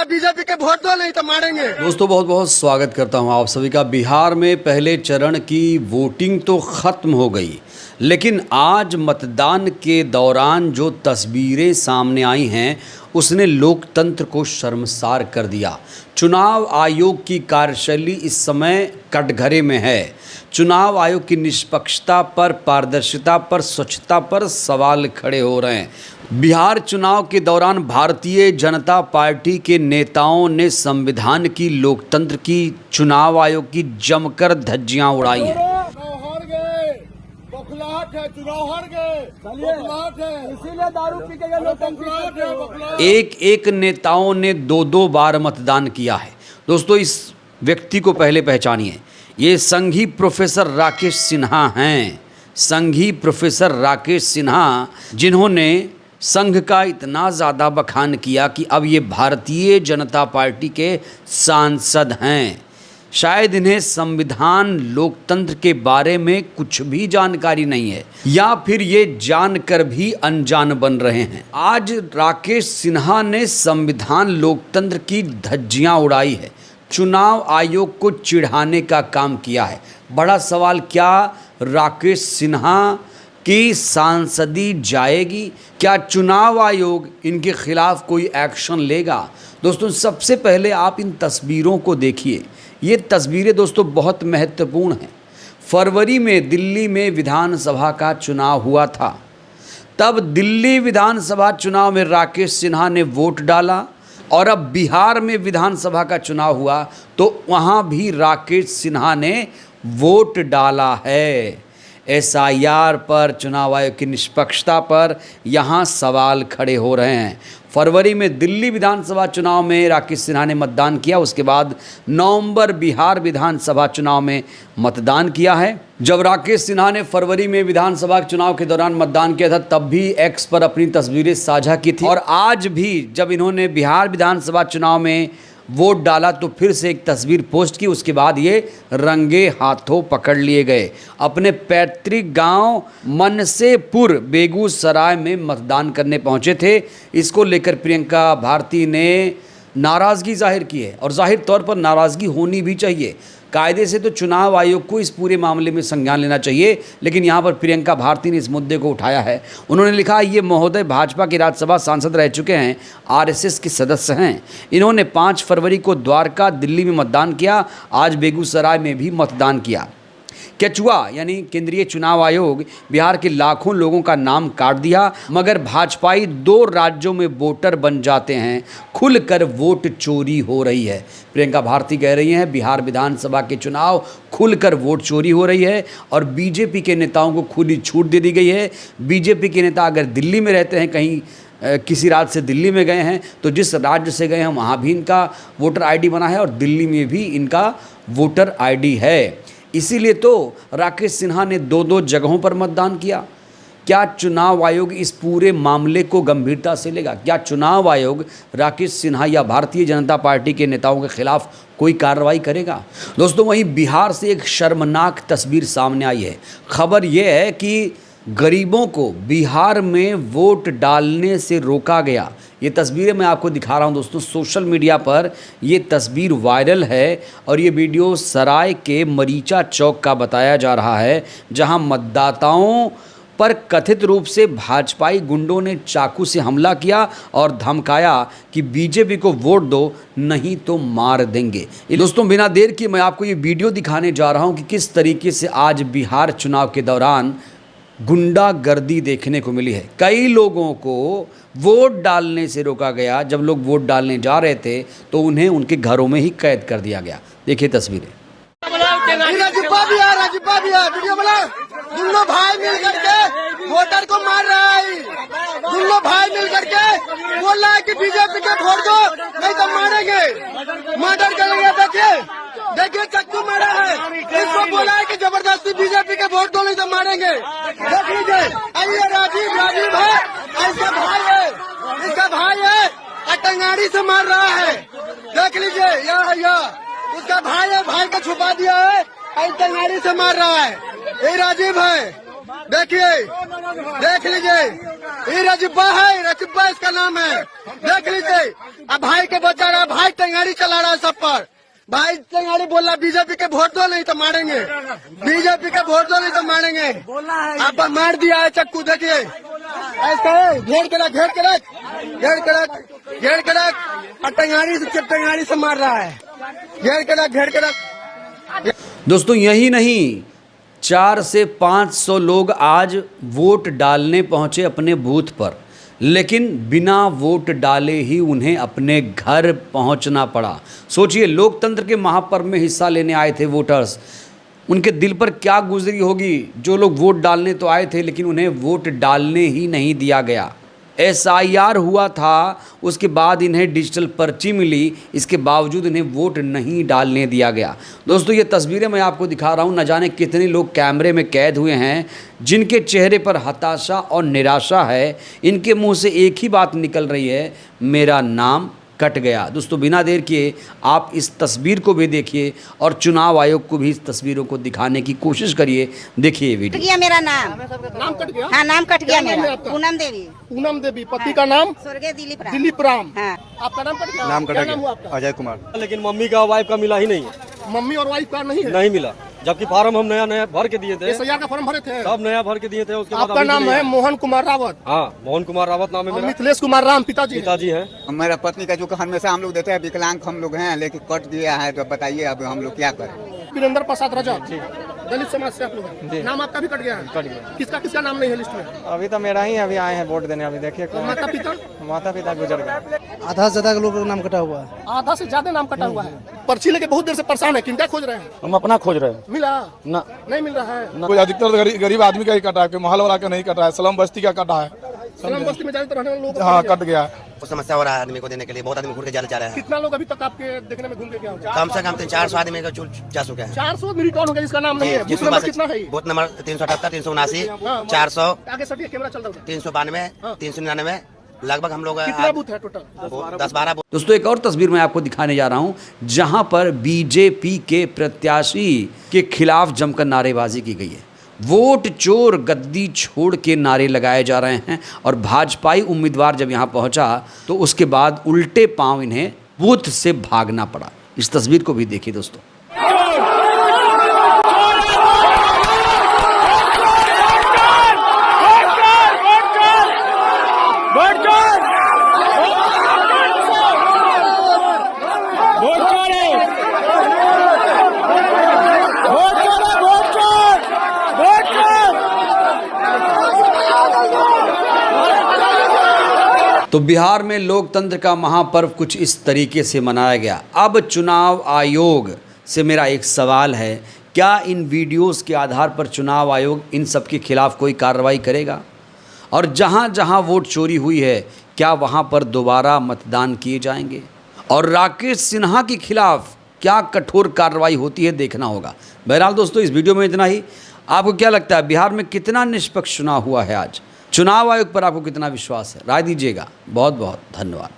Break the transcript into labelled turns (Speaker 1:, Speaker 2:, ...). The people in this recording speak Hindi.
Speaker 1: बीजेपी के वोट दो, नहीं तो मारेंगे।
Speaker 2: दोस्तों बहुत बहुत स्वागत करता हूं आप सभी का। बिहार में पहले चरण की वोटिंग तो ख़त्म हो गई, लेकिन आज मतदान के दौरान जो तस्वीरें सामने आई हैं उसने लोकतंत्र को शर्मसार कर दिया। चुनाव आयोग की कार्यशैली इस समय कटघरे में है। चुनाव आयोग की निष्पक्षता पर, पारदर्शिता पर, स्वच्छता पर सवाल खड़े हो रहे हैं। बिहार चुनाव के दौरान भारतीय जनता पार्टी के नेताओं ने संविधान की, लोकतंत्र की, चुनाव आयोग की जमकर धज्जियां उड़ाई हैं।
Speaker 1: इसीलिए दारू पी के
Speaker 2: एक एक नेताओं ने दो बार मतदान किया है। दोस्तों इस व्यक्ति को पहले पहचानिए। ये संघी प्रोफेसर राकेश सिन्हा हैं। संघी प्रोफेसर राकेश सिन्हा, जिन्होंने संघ का इतना ज़्यादा बखान किया कि अब ये भारतीय जनता पार्टी के सांसद हैं। शायद इन्हें संविधान, लोकतंत्र के बारे में कुछ भी जानकारी नहीं है, या फिर ये जानकर भी अनजान बन रहे हैं। आज राकेश सिन्हा ने संविधान, लोकतंत्र की धज्जियां उड़ाई है, चुनाव आयोग को चिढ़ाने का काम किया है। बड़ा सवाल, क्या राकेश सिन्हा की सांसदी जाएगी? क्या चुनाव आयोग इनके खिलाफ कोई एक्शन लेगा? दोस्तों सबसे पहले आप इन तस्वीरों को देखिए। ये तस्वीरें दोस्तों बहुत महत्वपूर्ण हैं। फरवरी में दिल्ली में विधानसभा का चुनाव हुआ था। तब दिल्ली विधानसभा चुनाव में राकेश सिन्हा ने वोट डाला, और अब बिहार में विधानसभा का चुनाव हुआ तो वहाँ भी राकेश सिन्हा ने वोट डाला है। SIR पर, चुनाव आयोग की निष्पक्षता पर यहाँ सवाल खड़े हो रहे हैं। फरवरी में दिल्ली विधानसभा चुनाव में राकेश सिन्हा ने मतदान किया, उसके बाद नवंबर बिहार विधानसभा चुनाव में मतदान किया है। जब राकेश सिन्हा ने फरवरी में विधानसभा चुनाव के दौरान मतदान किया था तब भी एक्स पर अपनी तस्वीरें साझा की थी, और आज भी जब इन्होंने बिहार विधानसभा चुनाव में वोट डाला तो फिर से एक तस्वीर पोस्ट की। उसके बाद ये रंगे हाथों पकड़ लिए गए। अपने पैतृक गांव मनसेपुर बेगूसराय में मतदान करने पहुंचे थे। इसको लेकर प्रियंका भारती ने नाराज़गी जाहिर की है, और जाहिर तौर पर नाराज़गी होनी भी चाहिए। कायदे से तो चुनाव आयोग को इस पूरे मामले में संज्ञान लेना चाहिए, लेकिन यहाँ पर प्रियंका भारती ने इस मुद्दे को उठाया है। उन्होंने लिखा, ये महोदय भाजपा के राज्यसभा सांसद रह चुके हैं, RSS के सदस्य हैं। इन्होंने 5 फरवरी को द्वारका, दिल्ली में मतदान किया, आज बेगूसराय में भी मतदान किया। केचुआ यानी केंद्रीय चुनाव आयोग बिहार के लाखों लोगों का नाम काट दिया, मगर भाजपाई 2 राज्यों में वोटर बन जाते हैं। खुलकर वोट चोरी हो रही है। प्रियंका भारती कह रही हैं बिहार विधानसभा के चुनाव खुलकर वोट चोरी हो रही है, और बीजेपी के नेताओं को खुली छूट दे दी गई है। बीजेपी के नेता अगर दिल्ली में रहते हैं, कहीं किसी राज्य से दिल्ली में गए हैं, तो जिस राज्य से गए हैं वहाँ भी इनका वोटर ID बना है, और दिल्ली में भी इनका वोटर ID है। इसीलिए तो राकेश सिन्हा ने 2 जगहों पर मतदान किया। क्या चुनाव आयोग इस पूरे मामले को गंभीरता से लेगा? क्या चुनाव आयोग राकेश सिन्हा या भारतीय जनता पार्टी के नेताओं के खिलाफ कोई कार्रवाई करेगा? दोस्तों वहीं बिहार से एक शर्मनाक तस्वीर सामने आई है। खबर यह है कि गरीबों को बिहार में वोट डालने से रोका गया। ये तस्वीरें मैं आपको दिखा रहा हूँ दोस्तों, सोशल मीडिया पर ये तस्वीर वायरल है, और ये वीडियो सराय के मरीचा चौक का बताया जा रहा है, जहां मतदाताओं पर कथित रूप से भाजपाई गुंडों ने चाकू से हमला किया और धमकाया कि बीजेपी को वोट दो, नहीं तो मार देंगे। दोस्तों बिना देर किए मैं आपको ये वीडियो दिखाने जा रहा हूँ कि किस तरीके से आज बिहार चुनाव के दौरान गुंडागर्दी देखने को मिली है। कई लोगों को वोट डालने से रोका गया। जब लोग वोट डालने जा रहे थे तो उन्हें उनके घरों में ही कैद कर दिया गया। देखिए तस्वीरें।
Speaker 1: वीडियो बना, दोनों भाई मिल करके वोटर को मार रहा है। दोनों भाई मिल करके बोल रहा है कि बीजेपी के वोट दो, नहीं तो मारेंगे, मर्डर करेंगे। देखिए चक्कू मारा है। इसको बोला है कि जबरदस्ती बीजेपी के वोट दो, नहीं तो मारेंगे। देख लीजिए, आइए राजीव है, इसका भाई है, टंगाड़ी से मार रहा है। देख लीजिए, यह उसका भाई है, भाई को छुपा दिया है, टंगाड़ी से मार रहा है। ये राजीव है, देखिए, देख लीजिए, ये रजब्बा है, रजब्बा इसका नाम है, देख लीजिए। अब भाई के बचा रहा, भाई टेंगारी चला रहा है सब पर। भाई टेंगारी बोल रहा बीजेपी के वोट दो नहीं तो मारेंगे, बीजेपी के वोट दो नहीं तो मारेंगे। अब मार दिया है चक्कू, देखिए ऐसा है, घेर के रख, घेर के रख, घेर के रख, घेर के रख, और टेंगारी से मार रहा है, घेर के रख, घेर के रख।
Speaker 2: दोस्तों यही नहीं, 400 से 500 लोग आज वोट डालने पहुंचे अपने बूथ पर, लेकिन बिना वोट डाले ही उन्हें अपने घर पहुंचना पड़ा। सोचिए, लोकतंत्र के महापर्व में हिस्सा लेने आए थे वोटर्स, उनके दिल पर क्या गुजरी होगी। जो लोग वोट डालने तो आए थे लेकिन उन्हें वोट डालने ही नहीं दिया गया। SIR हुआ था, उसके बाद इन्हें डिजिटल पर्ची मिली, इसके बावजूद इन्हें वोट नहीं डालने दिया गया। दोस्तों ये तस्वीरें मैं आपको दिखा रहा हूँ, न जाने कितने लोग कैमरे में कैद हुए हैं, जिनके चेहरे पर हताशा और निराशा है। इनके मुंह से एक ही बात निकल रही है, मेरा नाम कट गया। दोस्तों बिना देर किए आप इस तस्वीर को भी देखिए और चुनाव आयोग को भी इस तस्वीरों को दिखाने की कोशिश करिए। देखिए ये वीडियो।
Speaker 3: कट गया मेरा नाम
Speaker 1: कट गया?
Speaker 3: हाँ, नाम कट गया
Speaker 1: क्या नाम है
Speaker 3: मेरा।
Speaker 1: आपका?
Speaker 3: पूनम देवी।
Speaker 1: पूनम देवी, पति का नाम
Speaker 3: स्वर्गीय दिलीप राम।
Speaker 1: दिलीप राम।
Speaker 3: हाँ।
Speaker 1: आपका नाम कट गया?
Speaker 4: नाम
Speaker 1: क्या
Speaker 4: कटा
Speaker 1: नाम हुआ
Speaker 4: गया
Speaker 1: आपका?
Speaker 4: अजय कुमार।
Speaker 5: लेकिन मम्मी का वाइफ का मिला ही नहीं है,
Speaker 1: मम्मी और वाइफ का नहीं है?
Speaker 5: नहीं मिला, जबकि फार्म हम नया नया भर के दिए थे,
Speaker 1: SIR का फॉर्म भरे थे?
Speaker 5: सब नया भर के दिए थे। उसके बाद
Speaker 1: आपका
Speaker 5: अभी
Speaker 1: नाम
Speaker 5: नहीं
Speaker 1: है
Speaker 5: आया।
Speaker 1: मोहन कुमार रावत,
Speaker 5: हाँ, मोहन कुमार रावत नाम है
Speaker 1: और
Speaker 5: मेरा,
Speaker 1: मिथिलेश कुमार राम पिताजी हैं।
Speaker 5: पिताजी हैं।
Speaker 4: मेरा पत्नी का जो हमेशा हम लोग देते हैं, विकलांग हम लोग हैं, लेकिन कट दिया है, तो बताइए अब हम लोग क्या करें।
Speaker 1: वीरेंद्र प्रसाद रजक, दलित समाज से आप लोग हैं। नाम आपका भी कट गया है?
Speaker 6: कट गया।
Speaker 1: किसका किसका नाम नहीं है लिस्ट में?
Speaker 6: अभी तो मेरा ही अभी आए हैं वोट देने। अभी देखिए
Speaker 1: और माता पिता?
Speaker 6: माता पिता गुजर गए।
Speaker 7: आधा से ज्यादा लोगों का नाम कटा हुआ है।
Speaker 1: आधा से ज्यादा नाम कटा हुआ है। पर्ची लेके बहुत देर से परेशान है, किनका खोज रहे हैं?
Speaker 5: हम अपना खोज रहे हैं।
Speaker 1: मिला
Speaker 5: ना,
Speaker 1: नहीं मिल रहा है?
Speaker 8: कोई अधिकतर गरीब आदमी का ही कटा है, कोई महल वाला का नहीं कटा है, स्लम बस्ती का कटा है।
Speaker 1: सलम बस्ती में ज्यादातर रहने वाले लोगों का
Speaker 8: हाँ
Speaker 1: कट गया।
Speaker 8: कट गया है।
Speaker 9: कुछ समस्या हो रहा है आदमी को देने के लिए, बहुत आदमी घूर के जाना चाह रहे हैं।
Speaker 1: कितना लोग अभी तक आपके देखने में घूम के गया होगा?
Speaker 9: कम से कम 400 आदमी का जा चुके हैं।
Speaker 1: 400 मेरी कौन हो गया जिसका नाम नहीं है? बूथ नंबर कितना है?
Speaker 9: बूथ नंबर 378, 379, 400,
Speaker 1: आगे सटिए, कैमरा चल रहा है।
Speaker 9: 392, 399, लगभग हम लोग
Speaker 1: कितना बूथ है टोटल?
Speaker 9: 10-12 बूथ।
Speaker 2: दोस्तों एक और तस्वीर मैं आपको दिखाने जा रहा हूं, जहां पर बीजेपी के प्रत्याशी के खिलाफ जमकर नारेबाजी की गई है। वोट चोर, गद्दी छोड़ के नारे लगाए जा रहे हैं और भाजपाई उम्मीदवार जब यहां पहुंचा तो उसके बाद उल्टे पांव इन्हें बूथ से भागना पड़ा। इस तस्वीर को भी देखिए दोस्तों। तो बिहार में लोकतंत्र का महापर्व कुछ इस तरीके से मनाया गया। अब चुनाव आयोग से मेरा एक सवाल है, क्या इन वीडियोस के आधार पर चुनाव आयोग इन सब के खिलाफ कोई कार्रवाई करेगा? और जहां जहां वोट चोरी हुई है, क्या वहां पर दोबारा मतदान किए जाएंगे? और राकेश सिन्हा के खिलाफ क्या कठोर कार्रवाई होती है, देखना होगा। बहरहाल दोस्तों इस वीडियो में इतना ही। आपको क्या लगता है बिहार में कितना निष्पक्ष चुनाव हुआ है आज? चुनाव आयोग पर आपको कितना विश्वास है? राय दीजिएगा। बहुत बहुत धन्यवाद।